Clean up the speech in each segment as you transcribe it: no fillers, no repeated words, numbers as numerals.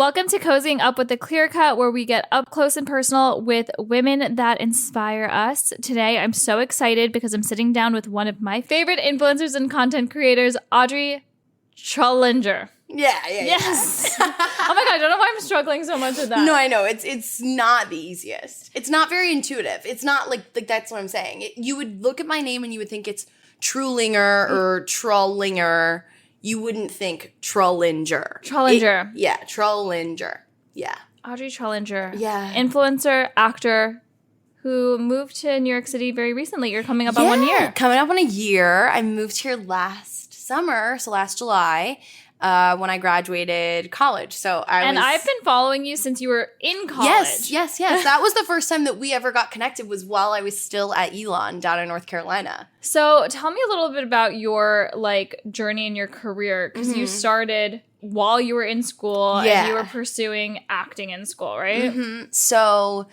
Welcome to Cozying Up with the Clear Cut, where we get up close and personal with women that inspire us. Today, I'm so excited because I'm sitting down with one of my favorite influencers and content creators, Audrey Trullinger. Yeah. Yes. Oh my God, I don't know why I'm struggling so much with that. No, I know. It's not the easiest. It's not very intuitive. It's not like that's what I'm saying. You would look at my name and you would think it's Trullinger or Trullinger. You wouldn't think Trullinger. Trullinger. Trullinger. Yeah. Audrey Trullinger. Yeah. Influencer, actor, who moved to New York City very recently. You're coming up on 1 year. Coming up on a year. I moved here last summer, so last July, when I graduated college. I've been following you since you were in college. Yes. That was the first time that we ever got connected, was while I was still at Elon down in North Carolina. So tell me a little bit about your journey in your career, because you started while you were in school and you were pursuing acting in school, right? Mm-hmm. So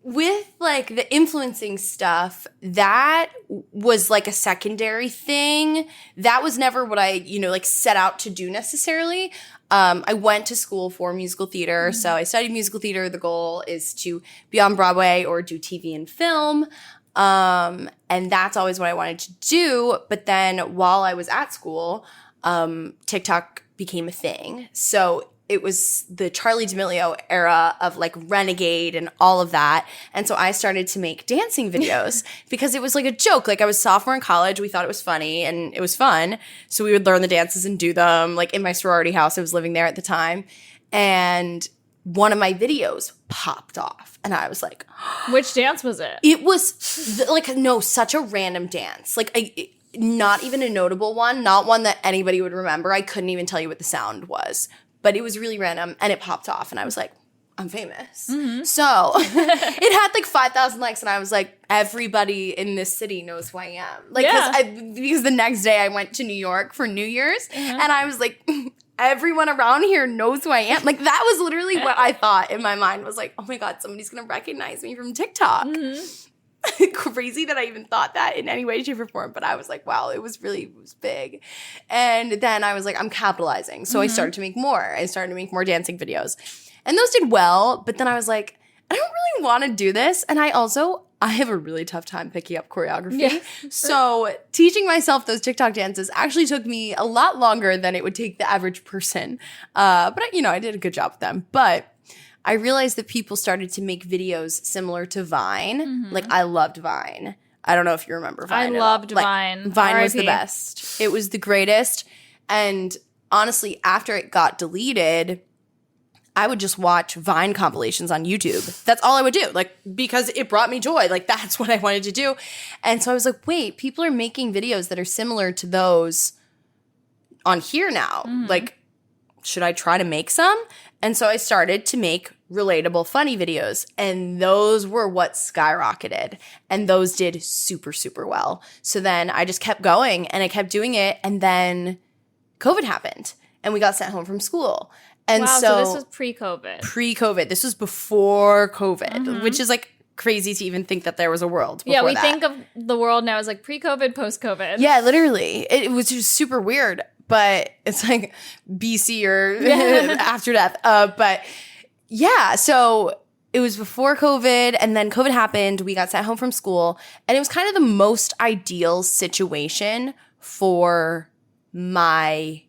with the influencing stuff, that was a secondary thing. That was never what I, set out to do necessarily. I went to school for musical theater. So I studied musical theater. The goal is to be on Broadway or do TV and film. And that's always what I wanted to do. But then while I was at school, TikTok became a thing. So it was the Charli D'Amelio era of Renegade and all of that. And so I started to make dancing videos because it was a joke. I was sophomore in college. We thought it was funny and it was fun. So we would learn the dances and do them in my sorority house. I was living there at the time. And one of my videos popped off. And I was like, which dance was it? It was such a random dance. Not even a notable one, not one that anybody would remember. I couldn't even tell you what the sound was. But it was really random, and it popped off, and I was like, I'm famous. Mm-hmm. So it had 5,000 likes, and I was like, everybody in this city knows who I am. Because the next day I went to New York for New Year's, and I was like, everyone around here knows who I am. That was literally what I thought in my mind, was oh my God, somebody's going to recognize me from TikTok. Mm-hmm. Crazy that I even thought that in any way, shape, or form. But I was like, wow, it was big. And then I was like, I'm capitalizing. So I started to make more. I started to make more dancing videos. And those did well. But then I was like, I don't really want to do this. And I have a really tough time picking up choreography. Yeah. So teaching myself those TikTok dances actually took me a lot longer than it would take the average person. But I did a good job with them. But I realized that people started to make videos similar to Vine. Mm-hmm. I loved Vine. I don't know if you remember Vine. I loved Vine. Vine was the best. It was the greatest. And honestly, after it got deleted, I would just watch Vine compilations on YouTube. That's all I would do, because it brought me joy. That's what I wanted to do. And so I was like, wait, people are making videos that are similar to those on here now. Mm-hmm. Should I try to make some? And so I started to make relatable, funny videos. And those were what skyrocketed. And those did super, super well. So then I just kept going and I kept doing it. And then COVID happened and we got sent home from school. And so this was pre-COVID. Pre-COVID. This was before COVID, which is crazy to even think that there was a world before that. Yeah, we that. think of the world now as pre-COVID, post-COVID. Yeah, literally. It was just super weird. But it's BC or after death. But yeah, so it was before COVID, and then COVID happened. We got sent home from school, and it was kind of the most ideal situation for my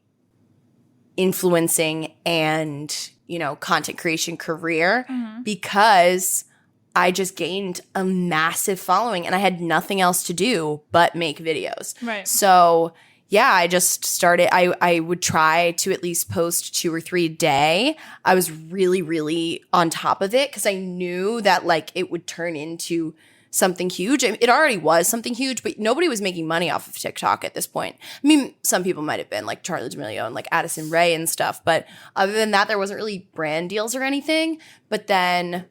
influencing and, content creation career because I just gained a massive following, and I had nothing else to do but make videos. Right. So yeah, I just started, I would try to at least post 2 or 3 a day. I was really, really on top of it because I knew that it would turn into something huge. It already was something huge, but nobody was making money off of TikTok at this point. I mean, some people might have been Charli D'Amelio and Addison Rae and stuff, but other than that, there wasn't really brand deals or anything. But then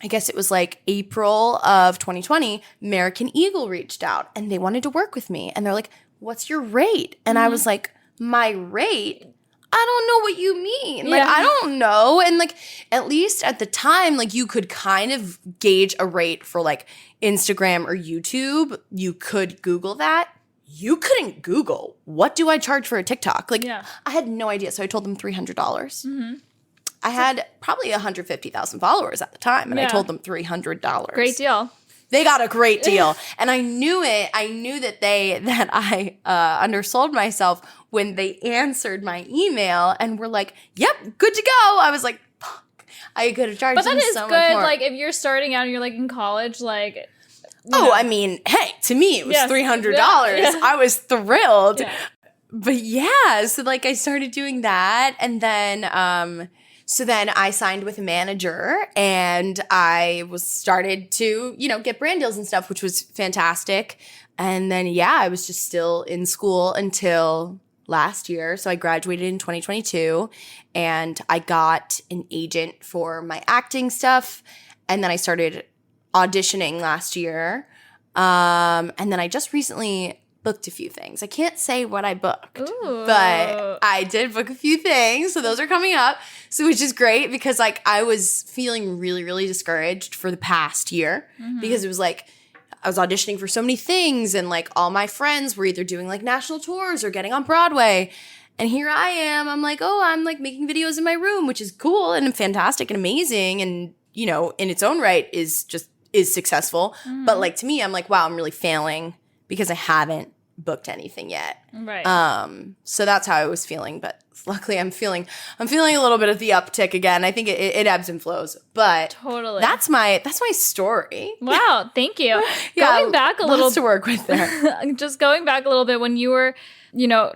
I guess it was April of 2020, American Eagle reached out and they wanted to work with me. And they're like, what's your rate? And I was like, my rate? I don't know what you mean. I don't know. And at least at the time, you could kind of gauge a rate for Instagram or YouTube. You could Google that. you couldn't Google, what do I charge for a TikTok? Like, Yeah. I had no idea. So I told them $300. I had probably 150,000 followers at the time, and I told them $300. Great deal. They got a great deal. And I knew it. I knew that I undersold myself when they answered my email and were like, yep, good to go. I was like, fuck. I could have charged them so much more. But that is good. Like, if you're starting out and you're like in college, like. I mean, hey, to me, it was $300. Yeah. I was thrilled. Yeah. But yeah, so like I started doing that. And then, so then I signed with a manager and I started to, get brand deals and stuff, which was fantastic. And then, I was just still in school until last year. So I graduated in 2022 and I got an agent for my acting stuff. And then I started auditioning last year. And then I just recently booked a few things. I can't say what I booked, but I did book a few things. So those are coming up. So which is great because like I was feeling really, really discouraged for the past year because it was like I was auditioning for so many things and like all my friends were either doing like national tours or getting on Broadway. And here I am. I'm like, I'm like making videos in my room, which is cool and fantastic and amazing. And, in its own right is successful. But like to me, I'm like, wow, I'm really failing because I haven't booked anything yet. Right. So that's how I was feeling. But luckily I'm feeling a little bit of the uptick again. I think it ebbs and flows. But totally. That's my story. Wow, thank you. Going back a little to work with there. Just going back a little bit when you were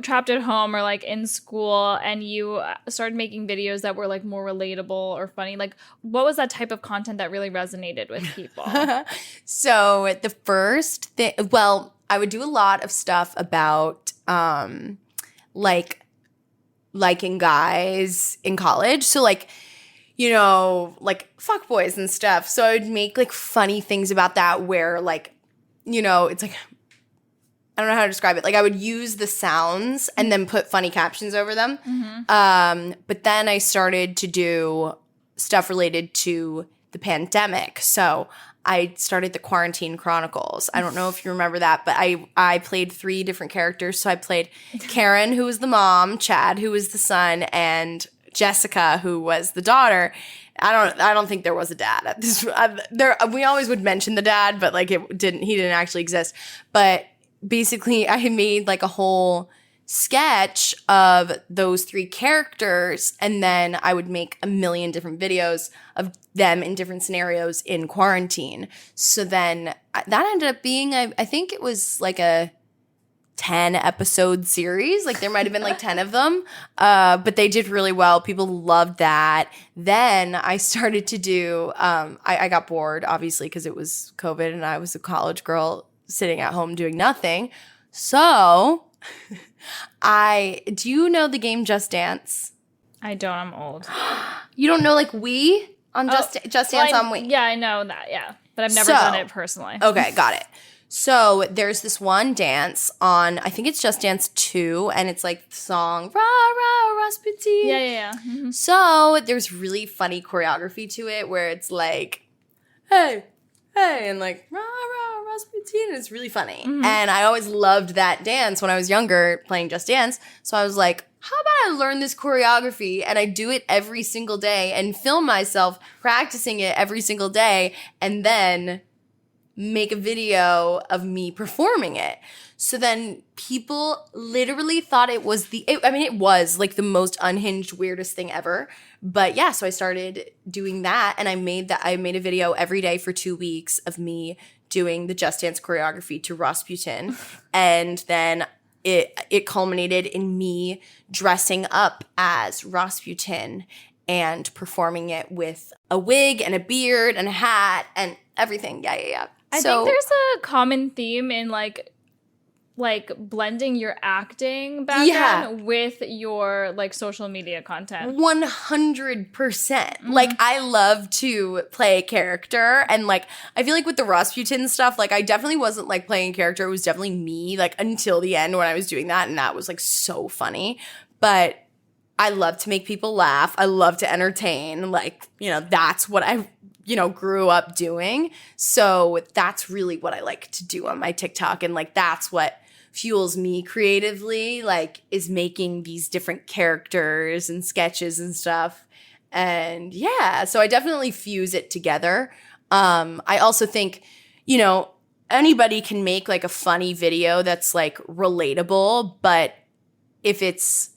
trapped at home or like in school and you started making videos that were like more relatable or funny, like what was that type of content that really resonated with people? So the first thing, I would do a lot of stuff about like liking guys in college. So like, like fuckboys and stuff. So I would make like funny things about that where like, it's like, I don't know how to describe it. Like I would use the sounds and then put funny captions over them. But then I started to do stuff related to the pandemic. So I started the Quarantine Chronicles. I don't know if you remember that, but I played 3 different characters. So I played Karen, who was the mom, Chad, who was the son, and Jessica, who was the daughter. I don't think there was a dad at this. We always would mention the dad, but like he didn't actually exist. But basically, I had made like a whole sketch of those 3 characters, and then I would make a million different videos of them in different scenarios in quarantine. So then that ended up being, I think it was like a 10 episode series. Like there might have been like 10 of them, but they did really well. People loved that. Then I started to do, I got bored, obviously, because it was COVID and I was a college girl sitting at home doing nothing. So do you know the game Just Dance? I don't. I'm old. You don't know like Wii on Just Dance on Wii? Yeah, I know that. Yeah, but I've never done it personally. Okay, got it. So there's this one dance on, I think it's Just Dance 2, and it's like the song, Rah, Rah, Rasputin. Yeah. Mm-hmm. So there's really funny choreography to it where it's like, hey, and like, Rah, Rah, Rasputin. It's really funny. Mm-hmm. And I always loved that dance when I was younger playing Just Dance. So I was like, how about I learn this choreography and I do it every single day and film myself practicing it every single day and then make a video of me performing it. So then people literally thought it was it was like the most unhinged, weirdest thing ever. But yeah, so I started doing that and I made a video every day for 2 weeks of me doing the Just Dance choreography to Rasputin. And then it culminated in me dressing up as Rasputin and performing it with a wig and a beard and a hat and everything. Yeah. I think there's a common theme in like blending your acting background with your like social media content. 100%. Like I love to play a character and like I feel like with the Rasputin stuff, like I definitely wasn't like playing a character. It was definitely me like until the end when I was doing that, and that was like so funny. But I love to make people laugh. I love to entertain. Like, that's what I grew up doing. So that's really what I like to do on my TikTok. And like, that's what fuels me creatively, like, is making these different characters and sketches and stuff. And yeah, so I definitely fuse it together. I also think, you know, anybody can make like a funny video that's like relatable, but if it's,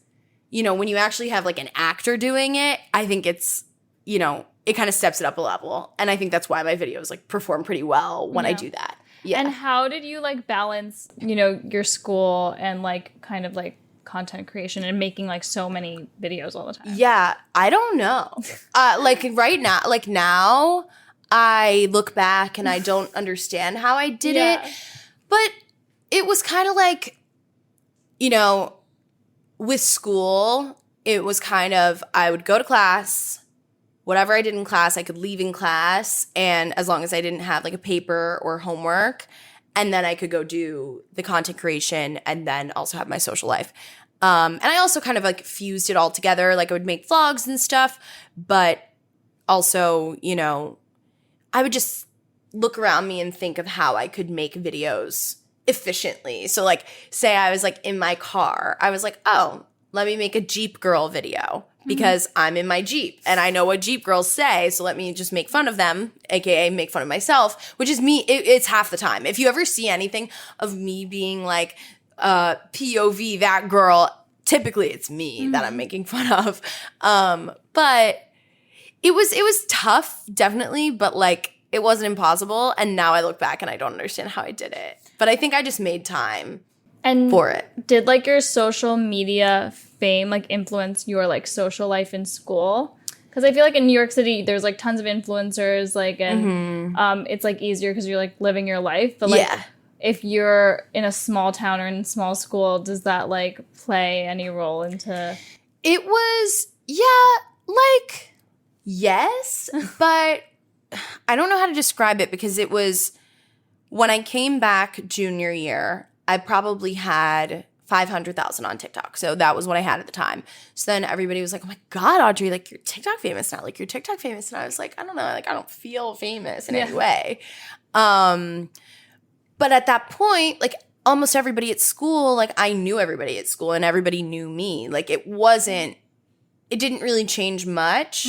you know, when you actually have like an actor doing it, I think it's, you know, it kind of steps it up a level. And I think that's why my videos like perform pretty well when I do that. Yeah. And how did you like balance, you know, your school and like kind of like content creation and making like so many videos all the time? Yeah, I don't know. Like right now, like now I look back and I don't understand how I did it. But it was kind of like, you know, with school, it was kind of, I would go to class, whatever I did in class, I could leave in class, and as long as I didn't have like a paper or homework, and then I could go do the content creation and then also have my social life. And I also kind of like fused it all together. Like I would make vlogs and stuff, but also, you know, I would just look around me and think of how I could make videos efficiently. So like, say I was like in my car, I was like, oh, let me make a Jeep girl video because I'm in my Jeep and I know what Jeep girls say. So let me just make fun of them, AKA make fun of myself, which is me. It's half the time. If you ever see anything of me being like POV, that girl, typically it's me that I'm making fun of. But it was tough, definitely, but like it wasn't impossible. And now I look back and I don't understand how I did it. But I think I just made time for it. Did like your social media fame like influence your like social life in school? Because I feel like in New York City, there's like tons of influencers, like, and it's like easier because you're like living your life. But like, if you're in a small town or in a small school, does that like play any role into? It was, like, yes, but I don't know how to describe it because it was when I came back junior year, I probably had 500,000 on TikTok. So that was what I had at the time. So then everybody was like, oh my God, Audrey, like you're TikTok famous now. Like you're TikTok famous. And I was like, I don't know. Like I don't feel famous in any way. But at that point, like almost everybody at school, like I knew everybody at school and everybody knew me. Like it didn't really change much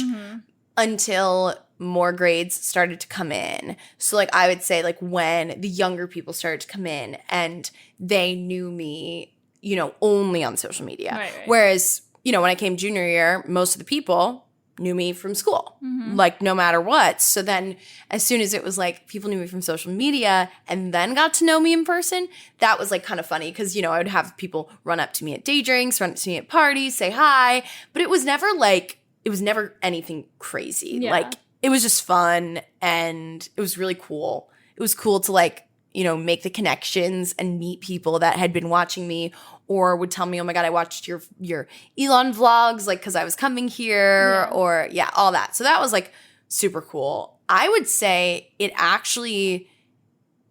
until more grades started to come in. So like I would say like when the younger people started to come in and they knew me, you know, only on social media. Right. Whereas, you know, when I came junior year, most of the people knew me from school, like no matter what. So then as soon as it was like people knew me from social media and then got to know me in person, that was like kind of funny because, you know, I would have people run up to me at day drinks, run up to me at parties, say hi, but it was never anything crazy. Yeah. Like it was just fun and it was really cool. It was cool to like, you know, make the connections and meet people that had been watching me or would tell me, oh my God, I watched your Elon vlogs, like, cause I was coming here or all that. So that was like super cool. I would say it actually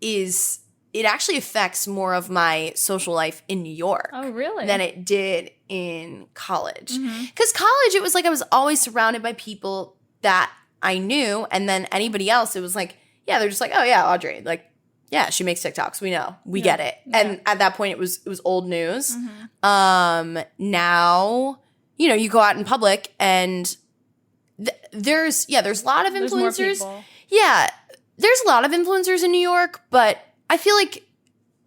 affects more of my social life in New York. Oh, really? Than it did in college. Cause college, it was like I was always surrounded by people that I knew. And then anybody else, it was like, yeah, they're just like, oh yeah, Audrey, like, yeah, she makes TikToks. We know. We get it. Yeah. And at that point, it was old news. Now, you know, you go out in public and there's a lot of influencers. There's more people. Yeah, there's a lot of influencers in New York, but I feel like,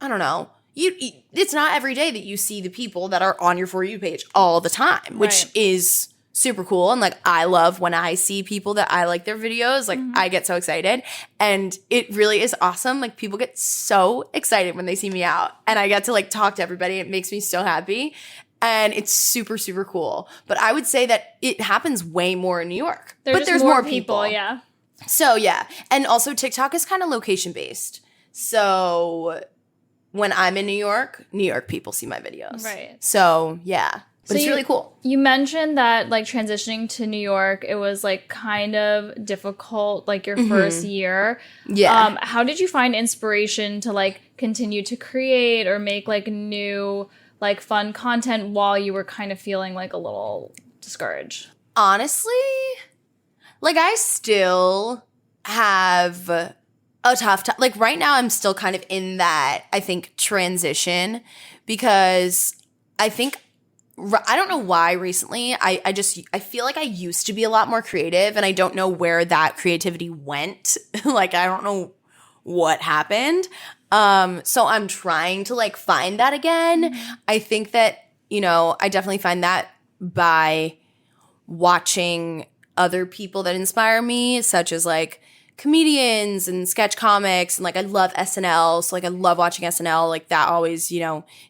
I don't know, it's not every day that you see the people that are on your For You page all the time, which is super cool. And like, I love when I see people that I like their videos, like I get so excited and it really is awesome. Like people get so excited when they see me out and I get to like talk to everybody. It makes me so happy and it's super, super cool. But I would say that it happens way more in New York, but there's more people. Yeah. So yeah. And also TikTok is kind of location based. So when I'm in New York people see my videos. Right. So yeah. But it's really cool. You mentioned that like transitioning to New York, it was like kind of difficult, like your first year. Yeah. How did you find inspiration to like continue to create or make like new like fun content while you were kind of feeling like a little discouraged? Honestly, like I still have a tough time. Like right now I'm still kind of in that, I think, transition because I think, I don't know why recently, I feel like I used to be a lot more creative and I don't know where that creativity went. Like I don't know what happened. So I'm trying to like find that again. I think that, I definitely find that by watching other people that inspire me, such as like comedians and sketch comics. And like I love SNL. So like I love watching SNL. Like that always,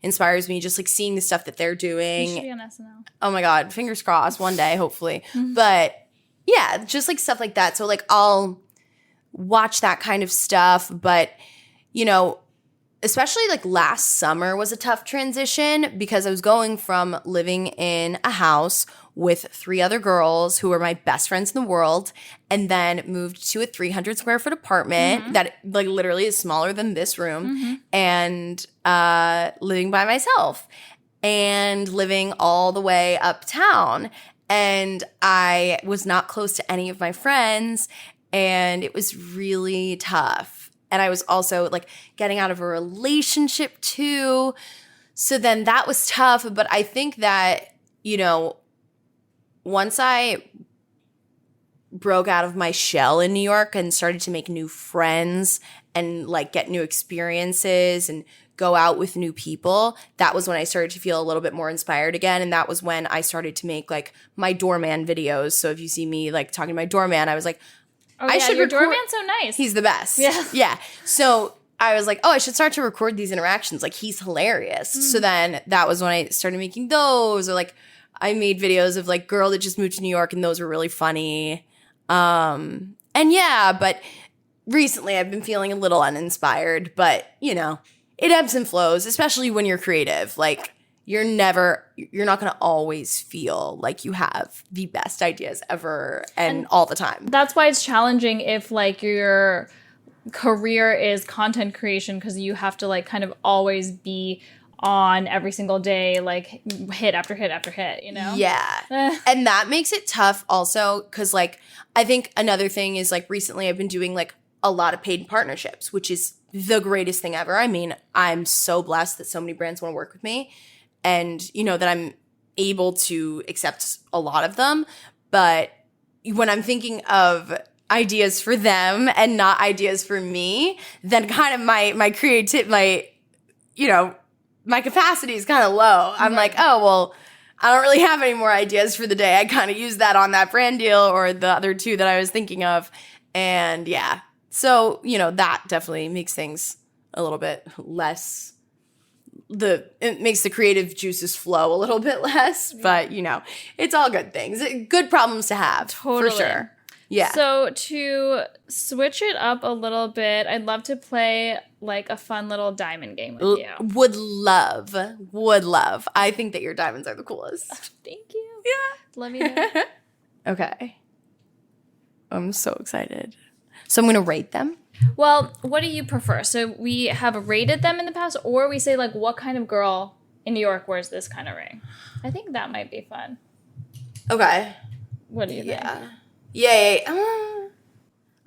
inspires me, just like seeing the stuff that they're doing. You should be on SNL. Oh my God. Fingers crossed one day, hopefully. But yeah, just like stuff like that. So like I'll watch that kind of stuff. But, especially like last summer was a tough transition because I was going from living in a house with 3 other girls who were my best friends in the world and then moved to a 300 square foot apartment that like literally is smaller than this room and living by myself and living all the way uptown. And I was not close to any of my friends and it was really tough. And I was also like getting out of a relationship too. So then that was tough. But I think that, once I broke out of my shell in New York and started to make new friends and like get new experiences and go out with new people, that was when I started to feel a little bit more inspired again. And that was when I started to make like my doorman videos. So if you see me like talking to my doorman, I was like, I should your doorman's so nice. He's the best. Yeah. Yeah. So I was like, I should start to record these interactions. Like he's hilarious. So then that was when I started making those, or like I made videos of like girl that just moved to New York and those were really funny. And yeah, but recently I've been feeling a little uninspired, but it ebbs and flows, especially when you're creative. Like you're not going to always feel like you have the best ideas ever and all the time. That's why it's challenging if like your career is content creation, because you have to like kind of always be on every single day, like hit after hit after hit, Yeah. And that makes it tough also because like I think another thing is like recently I've been doing like a lot of paid partnerships, which is the greatest thing ever. I mean, I'm so blessed that so many brands want to work with me and, that I'm able to accept a lot of them. But when I'm thinking of ideas for them and not ideas for me, then kind of my capacity is kind of low. I'm like, oh, well, I don't really have any more ideas for the day. I kind of use that on that brand deal or the other 2 that I was thinking of. And yeah, so, that definitely makes things a little bit less, it makes the creative juices flow a little bit less, but it's all good things. Good problems to have. Totally. For sure. Yeah. So to switch it up a little bit, I'd love to play like a fun little diamond game with you. Would love. I think that your diamonds are the coolest. Thank you. Yeah. Love you. Okay. I'm so excited. So I'm going to rate them. Well, what do you prefer? So we have rated them in the past, or we say like, what kind of girl in New York wears this kind of ring? I think that might be fun. Okay. What do you think? Yeah.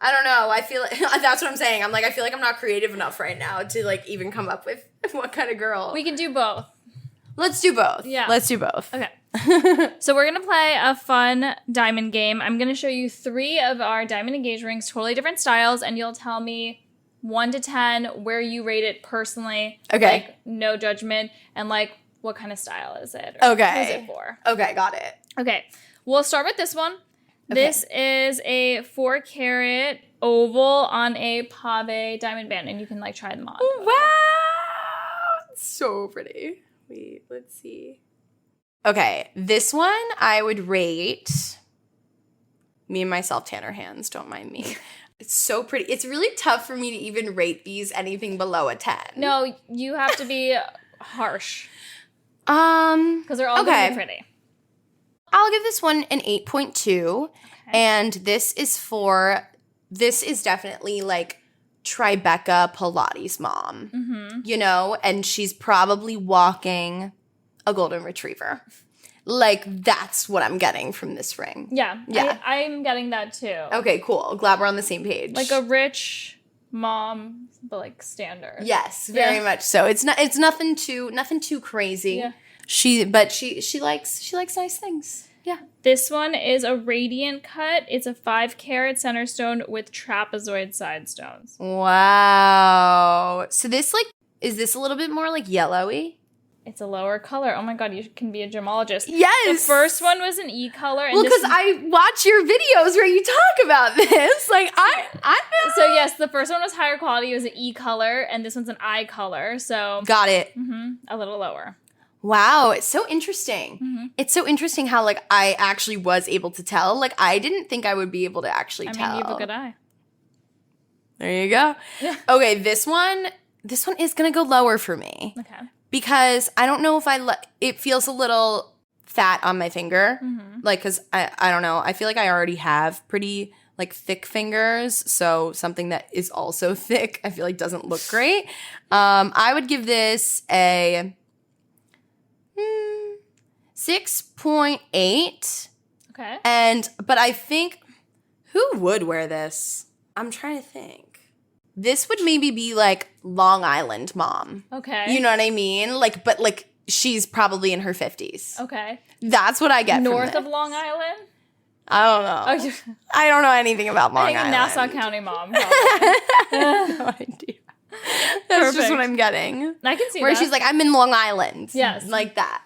I don't know. I feel like that's what I'm saying. I'm like, I feel like I'm not creative enough right now to like even come up with what kind of girl. We can do both. Let's do both. Yeah. Let's do both. Okay. So we're going to play a fun diamond game. I'm going to show you 3 of our diamond engagement rings, totally different styles, and you'll tell me 1 to 10 where you rate it personally. Okay. Like, no judgment, and like, what kind of style is it? Okay. Who's it for? Okay, got it. Okay. We'll start with this one. Okay. This is a 4-carat oval on a pave diamond band, and you can like try them on. Wow! It's so pretty. Wait, let's see. Okay, this one I would rate. Me and myself, Tanner hands, don't mind me. It's so pretty. It's really tough for me to even rate these anything below a 10. No, you have to be harsh. Because they're all going to be pretty. I'll give this one an 8.2. Okay. And this is definitely like Tribeca Pilates mom, and she's probably walking a golden retriever. Like, that's what I'm getting from this ring. Yeah. I'm getting that too. Okay, cool. Glad we're on the same page. Like a rich mom, but like standard. Yes, very much so. It's nothing too crazy. Yeah. She likes nice things. Yeah. This one is a radiant cut. It's a 5-carat center stone with trapezoid side stones. Wow. So this is this a little bit more like yellowy? It's a lower color. Oh my god, you can be a gemologist. Yes. The first one was an E color. And well, because I watch your videos where you talk about this. Like I know. So yes, the first one was higher quality. It was an E color, and this one's an I color. So got it. A little lower. Wow, it's so interesting. It's so interesting how like I actually was able to tell. Like I didn't think I would be able to actually tell. I mean, you have a good eye. There you go. Okay, this one is gonna go lower for me. Okay. Because I don't know if it feels a little fat on my finger. Like, because I don't know. I feel like I already have pretty like thick fingers. So something that is also thick, I feel like doesn't look great. I would give this a 6.8. Okay. But I think, who would wear this? I'm trying to think. This would maybe be like Long Island mom. Okay. You know what I mean? Like, but like she's probably in her 50s. Okay. That's what I get North from of Long Island? I don't know. Oh, I don't know anything about Long Island. Nassau County mom. No idea. That's just what I'm getting. I can see where that. she's like, I'm in Long Island. Yes. Like that.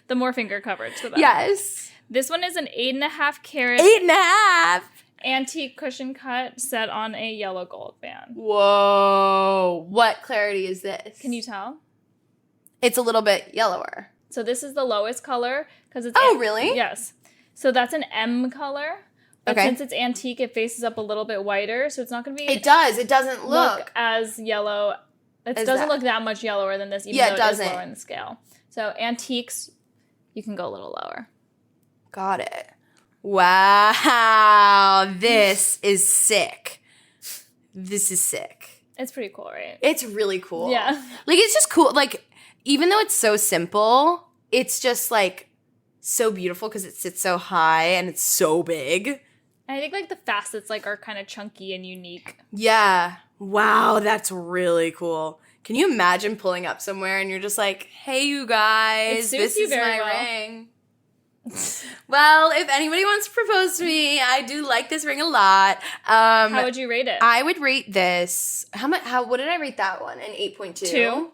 The more finger coverage for that. Yes. This one is an 8.5 carat 8.5. antique cushion cut set on a yellow gold band. Whoa. What clarity is this? Can you tell? It's a little bit yellower. So this is the lowest color because it's really? Yes. So that's an M color. But Okay. since it's antique, it faces up a little bit whiter, so it's not going to be. It does. It doesn't look as yellow. It doesn't look that much yellower than this, even though it is lower in the scale. So antiques, you can go a little lower. Got it. Wow. This is sick. This is sick. It's pretty cool, right? It's really cool. Yeah. Like, it's just cool. Like, even though it's so simple, it's just, like, so beautiful because it sits so high and it's so big. And I think, like, the facets, like, are kind of chunky and unique. Yeah. Wow, that's really cool. Can you imagine pulling up somewhere and you're just like, hey, you guys, this is my ring. Well, if anybody wants to propose to me, I do like this ring a lot. How would you rate it? I would rate this. What did I rate that one? An 8.2? 2.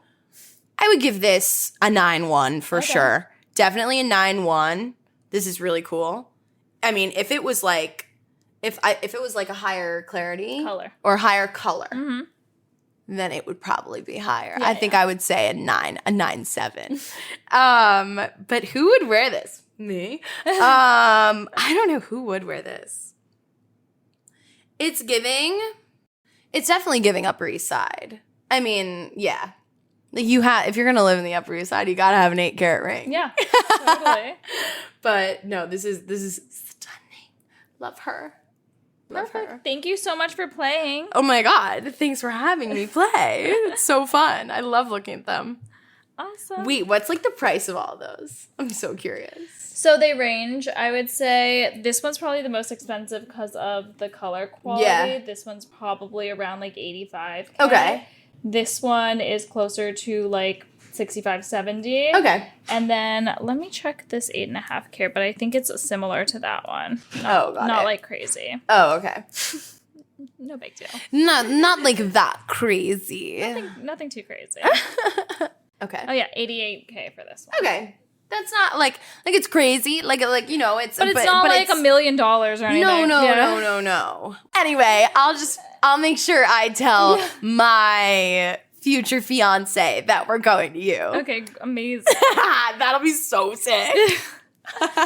I would give this a 9.1 for sure. Definitely a 9.1. This is really cool. I mean, if it was like a higher clarity or higher color, then it would probably be higher. I think I would say a 9.7. But who would wear this? Me. I don't know who would wear this. It's definitely giving Upper East Side. I mean, yeah. Like if you're gonna live in the Upper East Side, you gotta have an 8-carat ring. Yeah, totally. But no, this is stunning. Love her. Love her. Thank you so much for playing. Oh my god, thanks for having me play. It's so fun. I love looking at them. Awesome. Wait, what's like the price of all those? I'm so curious. So they range. I would say this one's probably the most expensive because of the color quality. Yeah. This one's probably around like $85K. Okay. This one is closer to like $65, $70. Okay. And then let me check this 8.5 carat, but I think it's similar to that one. Got Not it. like crazy. Oh, okay. No big deal. Not like that crazy. Nothing too crazy. Okay. Oh yeah, $88K for this one. Okay. That's not like it's crazy. Like you know, it's But it's not like $1 million or anything. No. Anyway, I'll make sure I tell my future fiance that we're going to you. Okay, amazing. That'll be so sick.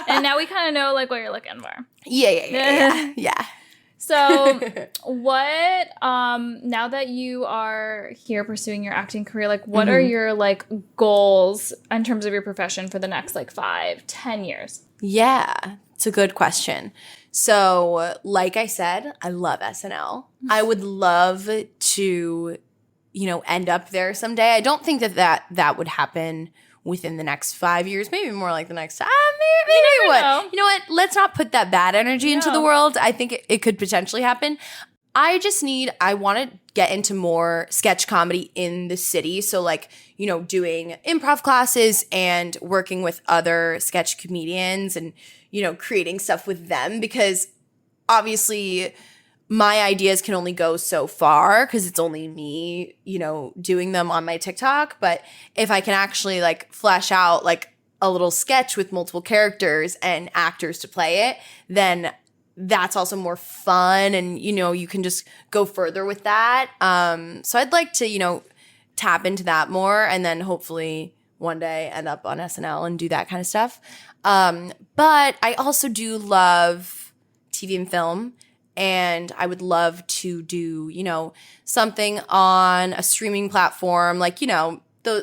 And now we kind of know like what you're looking for. Yeah. So what, now that you are here pursuing your acting career, like what are your like goals in terms of your profession for the next like 5-10 years? Yeah, it's a good question. So like I said, I love SNL. I would love to, end up there someday. I don't think that would happen within the next 5 years, maybe more like the next maybe You what? know. You know what? Let's not put that bad energy into the world. I think it could potentially happen. I want to get into more sketch comedy in the city. So like, doing improv classes and working with other sketch comedians and, creating stuff with them, because obviously my ideas can only go so far because it's only me, doing them on my TikTok. But if I can actually like flesh out like a little sketch with multiple characters and actors to play it, then that's also more fun, and you can just go further with that. So I'd like to tap into that more, and then hopefully one day end up on SNL and do that kind of stuff. But I also do love TV and film, and I would love to do something on a streaming platform, like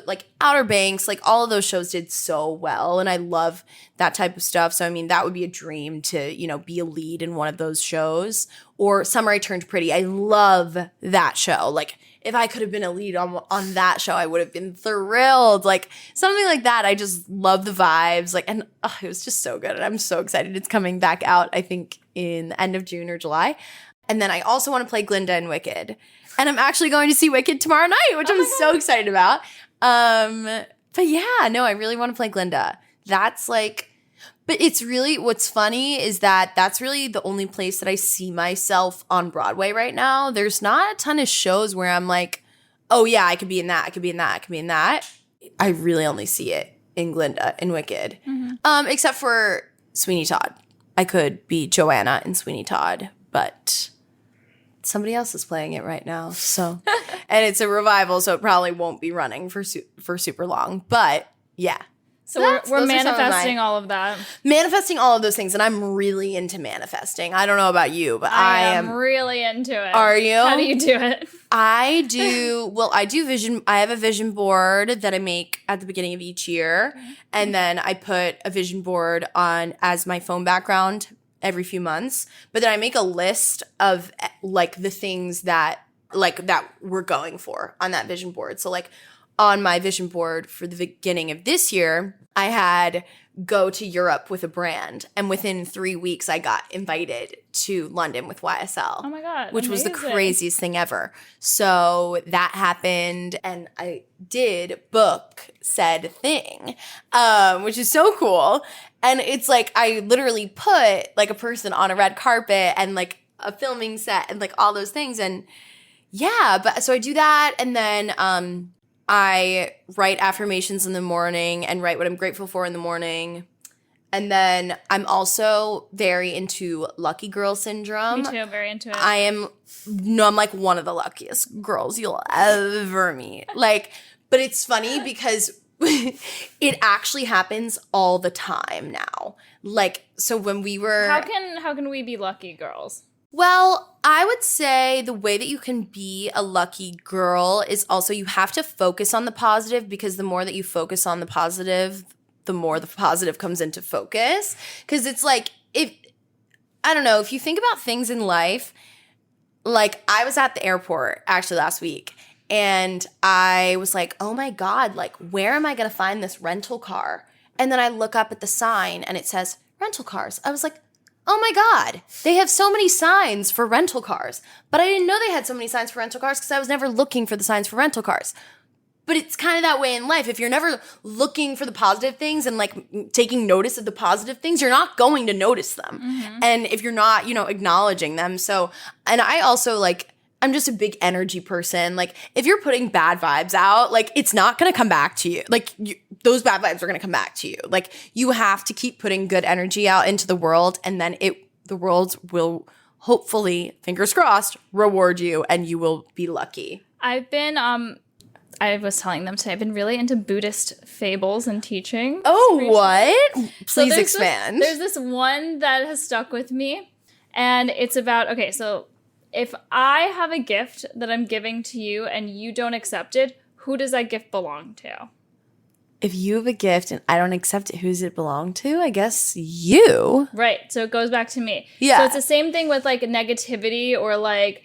like Outer Banks, like all of those shows did so well, and I love that type of stuff. So I mean, that would be a dream to be a lead in one of those shows. Or Summer I Turned Pretty, I love that show. Like if I could have been a lead on that show, I would have been thrilled. Like something like that. I just love the vibes. Like, and it was just so good, and I'm so excited. It's coming back out, I think in the end of June or July. And then I also want to play Glinda in Wicked, and I'm actually going to see Wicked tomorrow night, which I'm so excited about. But yeah, no, I really want to play Glinda. That's like, but it's really, what's funny is that that's really the only place that I see myself on Broadway right now. There's not a ton of shows where I'm like, oh yeah, I could be in that, I could be in that, I could be in that. I really only see it in Glinda and Wicked. Mm-hmm. Except for Sweeney Todd. I could be Joanna in Sweeney Todd, but somebody else is playing it right now. So, and it's a revival, so it probably won't be running for super long. But yeah. So we're manifesting all of that. Manifesting all of those things, and I'm really into manifesting. I don't know about you, but I am really into it. Are you? How do you do it? I do vision. I have a vision board that I make at the beginning of each year, and then I put a vision board on as my phone background every few months. But then I make a list of like the things that we're going for on that vision board. So like on my vision board for the beginning of this year, I had go to Europe with a brand, and within 3 weeks I got invited to London with YSL. Oh my God. Which was the craziest thing ever. So that happened, and I did book said thing, which is so cool. And it's like I literally put like a person on a red carpet and like a filming set and like all those things. And yeah, but so I do that, and then I write affirmations in the morning and write what I'm grateful for in the morning. And then I'm also very into lucky girl syndrome. Me too, very into it. I'm like one of the luckiest girls you'll ever meet. Like, but it's funny because it actually happens all the time now. Like, so when we were... How can we be lucky girls? Well, I would say the way that you can be a lucky girl is also you have to focus on the positive, because the more that you focus on the positive, the more the positive comes into focus. Because it's like, I don't know, if you think about things in life, like I was at the airport actually last week, and I was like, oh my God, like where am I going to find this rental car? And then I look up at the sign and it says rental cars. I was like, oh my God, they have so many signs for rental cars. But I didn't know they had so many signs for rental cars because I was never looking for the signs for rental cars. But it's kind of that way in life. If you're never looking for the positive things and like taking notice of the positive things, you're not going to notice them. Mm-hmm. And if you're not, acknowledging them. So, and I also like, I'm just a big energy person. Like if you're putting bad vibes out, like it's not going to come back to you. Like those bad vibes are going to come back to you. Like you have to keep putting good energy out into the world, and then the world will hopefully, fingers crossed, reward you, and you will be lucky. I've been I was telling them today, I've been really into Buddhist fables and teaching. Oh, what? Please expand. There's this one that has stuck with me, and it's about, okay, so if I have a gift that I'm giving to you and you don't accept it, who does that gift belong to? If you have a gift and I don't accept it, who does it belong to? I guess you. Right. So it goes back to me. Yeah. So it's the same thing with like negativity or like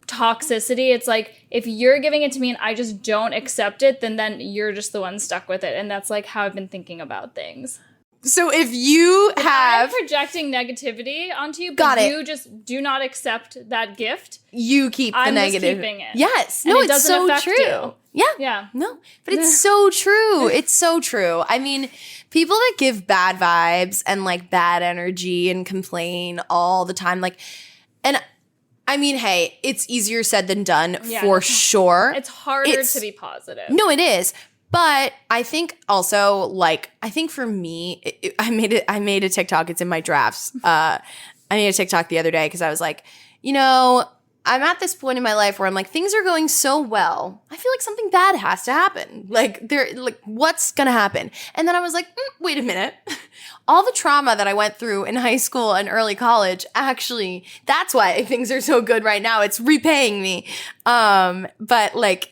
toxicity. It's like if you're giving it to me and I just don't accept it, then you're just the one stuck with it. And that's like how I've been thinking about things. So if you have... I'm projecting negativity onto you, Got but it. you just do not accept that gift. You keep the negative. I'm just keeping it. Yes. And No, it it's doesn't so affect true. you. Yeah. Yeah. No, but it's so true. It's so true. I mean, people that give bad vibes and like bad energy and complain all the time, like, and I mean, hey, it's easier said than done for sure. It's harder to be positive. No, it is. But I think also, like, I think for me, I made a TikTok. It's in my drafts. I made a TikTok the other day because I was like, you know, I'm at this point in my life where I'm like, things are going so well. I feel like something bad has to happen. Like, what's gonna happen? And then I was like, wait a minute. All the trauma that I went through in high school and early college, actually, that's why things are so good right now. It's repaying me. But like,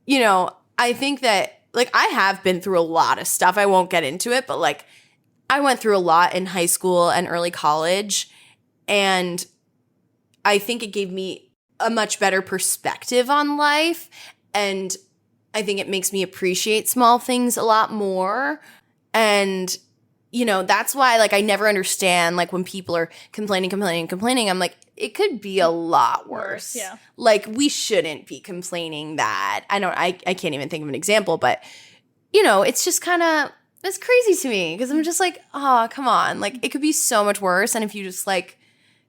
you know, I think that, like, I have been through a lot of stuff. I won't get into it, but like, I went through a lot in high school and early college. And I think it gave me a much better perspective on life. And I think it makes me appreciate small things a lot more. And, you know, that's why, like, I never understand, like, when people are complaining. I'm like, it could be a lot worse. Yeah. Like, we shouldn't be complaining that. I can't even think of an example, but, you know, it's just kind of, it's crazy to me because I'm just like, oh, come on. Like, it could be so much worse. And if you just, like,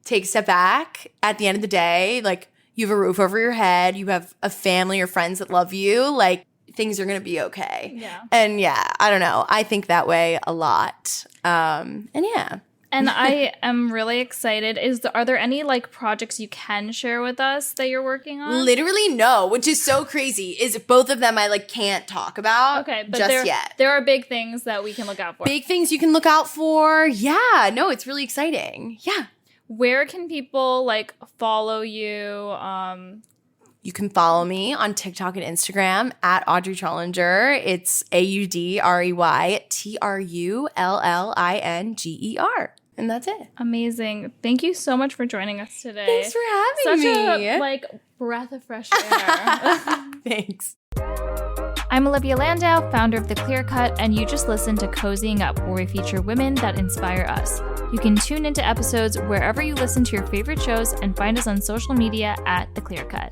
take a step back at the end of the day, like, you have a roof over your head, you have a family or friends that love you, like, things are going to be okay. Yeah. And yeah, I don't know. I think that way a lot. And yeah. And I am really excited. Are there any like projects you can share with us that you're working on? Literally no, which is so crazy. Is both of them I like can't talk about just yet. There are big things that we can look out for. Big things you can look out for. Yeah, no, it's really exciting. Yeah. Where can people like follow you? You can follow me on TikTok and Instagram at Audrey Trullinger. It's AudreyTrullinger. And that's it. Amazing. Thank you so much for joining us today. Thanks for having me. Such a like breath of fresh air. Thanks. I'm Olivia Landau, founder of The Clear Cut, and you just listened to Cozying Up, where we feature women that inspire us. You can tune into episodes wherever you listen to your favorite shows and find us on social media at The Clear Cut.